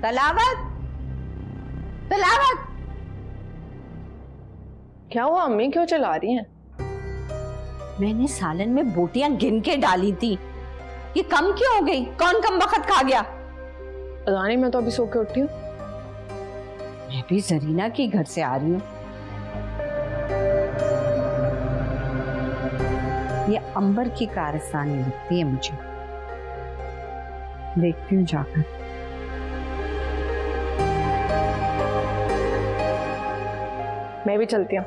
तलावत, तलावत। क्या हुआ अम्मी, क्यों चला रही हैं? मैंने सालन में बोटियां गिन के डाली थी, ये कम क्यों हो गई? कौन कम वक्त खा गया? पता नहीं, मैं तो अभी सो के उठी हूँ। मैं भी जरीना के घर से आ रही हूँ। ये अंबर की कारस्तानी लगती है मुझे। देखती हूँ जाकर। मैं भी चलती हूँ,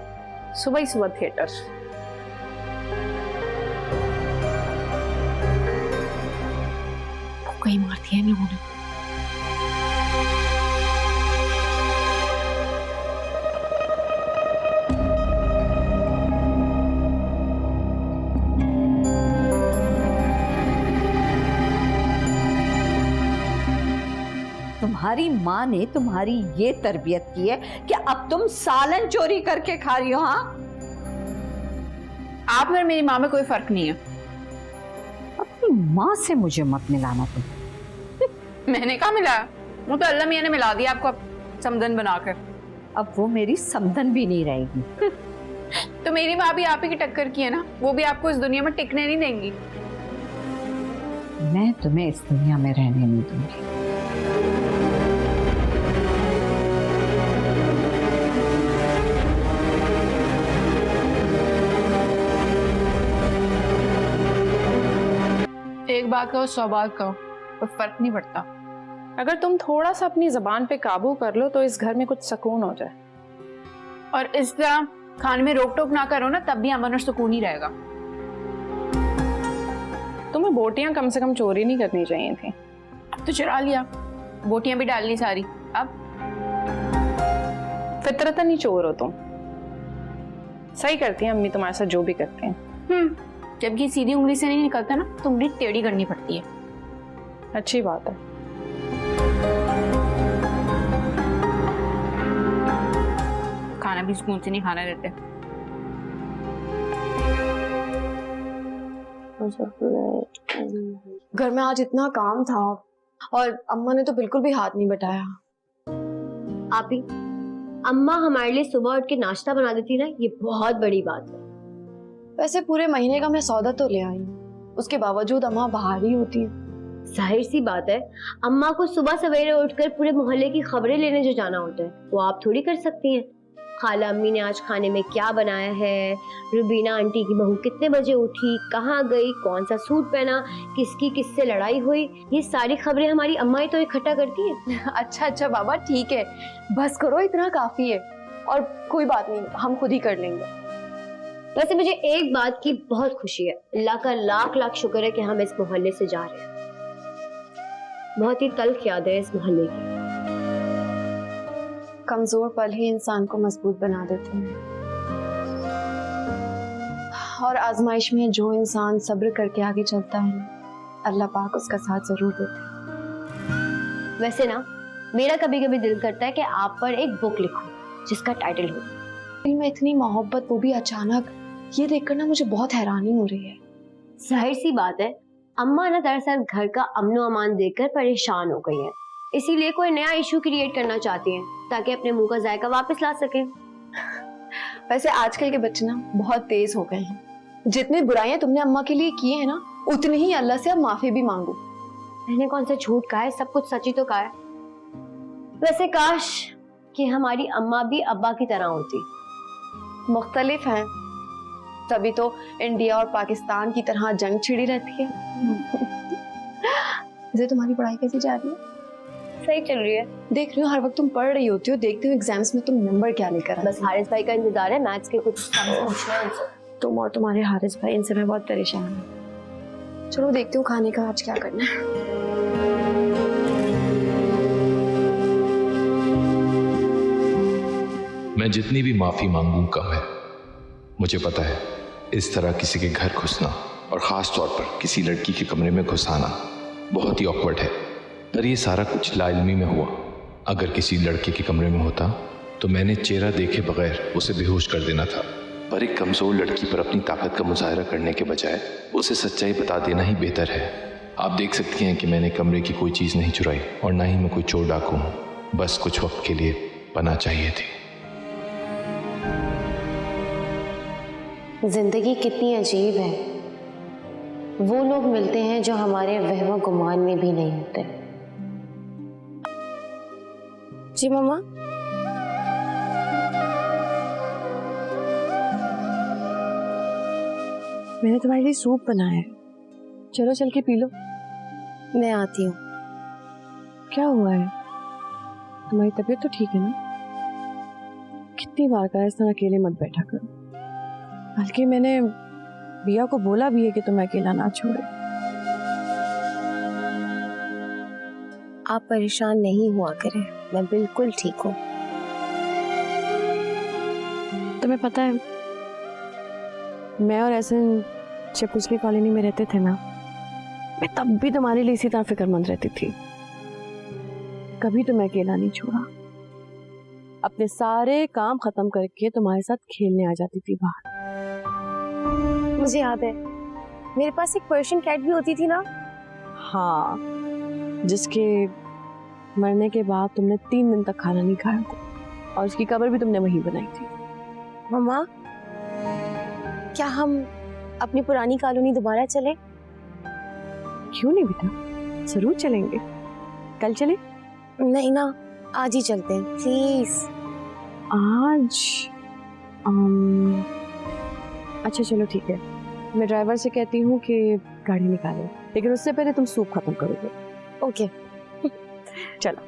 सुबह ही सुबह थिएटर। कहीं मार दिया इन लोगों ने। तुम्हारी माँ ने तुम्हारी ये तरबियत की है कि अब तुम सालन चोरी करके खा रही हो? हाँ, आप और मेरी माँ में कोई फर्क नहीं है। अपनी माँ से मुझे मत मिलाना तुम। मैंने कहा मिलाया, वो तो अल्लाह मियां ने मिला दिया आपको अब समदन बनाकर। अब वो मेरी समदन भी नहीं रहेगी। तो मेरी माँ भी आप ही की टक्कर की है ना, वो भी आपको इस दुनिया में टिकने नहीं देंगी। मैं तुम्हें इस दुनिया में रहने नहीं दूंगी। एक बात कहो 100 बात कहो, कोई फर्क नहीं पड़ता। अगर तुम थोड़ा सा अपनी जबान पे काबू कर लो तो इस घर में कुछ सुकून हो जाए। और इस तरह खाने में रोक टोक ना करो ना, तब भी अमन और सुकून ही रहेगा। तुम्हें बोटियां कम से कम चोरी नहीं करनी चाहिए थी। अब तो चुरा लिया, बोटियां भी डाल ली सारी। अब फितरतन ही चोर हो तुम। सही करती हैं अम्मी तुम्हारे साथ जो भी करते हैं। जबकि सीधी उंगली से नहीं निकलता ना, तो उंगली टेढ़ी करनी पड़ती है। अच्छी बात है। खाना भी सुकून से नहीं खाना देते। घर में आज इतना काम था और अम्मा ने तो बिल्कुल भी हाथ नहीं बटाया। आप ही अम्मा हमारे लिए सुबह उठ के नाश्ता बना देती ना, ये बहुत बड़ी बात है। वैसे पूरे महीने का मैं सौदा तो ले आई हूँ, उसके बावजूद अम्मा बाहर ही होती है। जाहिर सी बात है, अम्मा को सुबह सवेरे उठकर पूरे मोहल्ले की खबरें लेने जो जाना होता है, वो आप थोड़ी कर सकती हैं। खाला अम्मी ने आज खाने में क्या बनाया है, रुबीना आंटी की बहू कितने बजे उठी, कहाँ गई, कौन सा सूट पहना, किसकी किससे लड़ाई हुई, ये सारी खबरें हमारी अम्मा ही तो इकट्ठा करती है। अच्छा बाबा ठीक है, बस करो, इतना काफी है। और कोई बात नहीं, हम खुद ही कर लेंगे। वैसे मुझे एक बात की बहुत खुशी है, अल्लाह का लाख लाख शुक्र है कि हम इस मोहल्ले से जा रहे हैं। बहुत ही तल्ख याद है इस मोहल्ले की। कमजोर पल ही इंसान को मजबूत बना देते हैं, और आजमाइश में जो इंसान सब्र करके आगे चलता है, अल्लाह पाक उसका साथ जरूर देते हैं। वैसे ना, मेरा कभी कभी दिल करता है कि आप पर एक बुक लिखूं जिसका टाइटल हो। दिल में इतनी मोहब्बत, वो भी अचानक, ये देखकर ना मुझे बहुत हैरानी हो रही है। जाहिर सी बात है, अम्मा ना दरअसल घर का अमनो अमान देखकर परेशान हो गई है, इसीलिए कोई नया इशू क्रिएट करना चाहती हैं ताकि अपने मुंह का जायका वापस ला सकें। वैसे आजकल के बच्चे ना बहुत तेज हो गए हैं, जितनी बुराइयां तुमने अम्मा के लिए की है ना, उतनी ही अल्लाह से अब माफी भी मांगो। मैंने कौन सा झूठ कहा है, सब कुछ सच ही तो कहा है। वैसे काश कि हमारी अम्मा भी अब्बा की तरह होती। मुख्तलिफ हैं, तभी तो इंडिया और पाकिस्तान की तरह जंग छिड़ी रहती है। वैसे तुम्हारी पढ़ाई कैसी जा रही है? सही चल रही है। देख रही हूँ हर वक्त तुम पढ़ रही होती हो, देखती हूँ एग्जाम्स में तुम नंबर क्या लेकर आती हो। बस हारिस भाई का इंतजार है, मैथ्स के कुछ पूछना है उनसे। तुम और तुम्हारे हारिस भाई, इनसे मैं बहुत परेशान हूँ। चलो देखती हूँ खाने का आज क्या करना है। मैं जितनी भी माफी मांगूं कम है। मुझे पता है इस तरह किसी के घर घुसना और खास तौर पर किसी लड़की के कमरे में घुसाना बहुत ही ऑकवर्ड है, पर ये सारा कुछ लाइल्मी में हुआ। अगर किसी लड़के के कमरे में होता तो मैंने चेहरा देखे बगैर उसे बेहोश कर देना था, पर एक कमजोर लड़की पर अपनी ताकत का मुजाहरा करने के बजाय उसे सच्चाई बता देना ही बेहतर है। आप देख सकती हैं कि मैंने कमरे की कोई चीज़ नहीं चुराई और ना ही मैं कोई चोर डाकू हूँ। बस कुछ वक्त के लिए पनाह चाहिए थी। जिंदगी कितनी अजीब है। वो लोग मिलते हैं जो हमारे वहम गुमान में भी नहीं होते। जी मम्मा। मैंने तुम्हारे लिए सूप बनाया है, चलो चल के पी लो। मैं आती हूँ। क्या हुआ है? तुम्हारी तबीयत तो ठीक है ना? कितनी बार कहा इस तरह अकेले मत बैठा करो। बल्कि मैंने बिया को बोला भी है कि तुम अकेला ना छोड़े। आप परेशान नहीं हुआ करें, मैं बिल्कुल ठीक हूँ। तुम्हें पता है, मैं और एहसन जब पिछली कॉलोनी में रहते थे ना, मैं तब भी तुम्हारे लिए इसी तरह फिक्रमंद रहती थी। कभी तुम्हें अकेला नहीं छोड़ा। अपने सारे काम खत्म करके तुम्हारे साथ खेलने आ जाती थी बाहर। मुझे याद है, मेरे पास एक पर्शियन कैट भी होती थी ना। हाँ, जिसके मरने के बाद तुमने 3 दिन तक खाना नहीं खाया था और उसकी कब्र भी तुमने वहीं बनाई थी। मम्मा, क्या हम अपनी पुरानी कॉलोनी दोबारा चलें? क्यों नहीं बेटा, जरूर चलेंगे। कल चले? नहीं ना, आज ही चलते हैं प्लीज। आज अच्छा चलो ठीक है, मैं ड्राइवर से कहती हूँ कि गाड़ी निकाले, लेकिन उससे पहले तुम सूप खत्म करोगे। ओके चलो।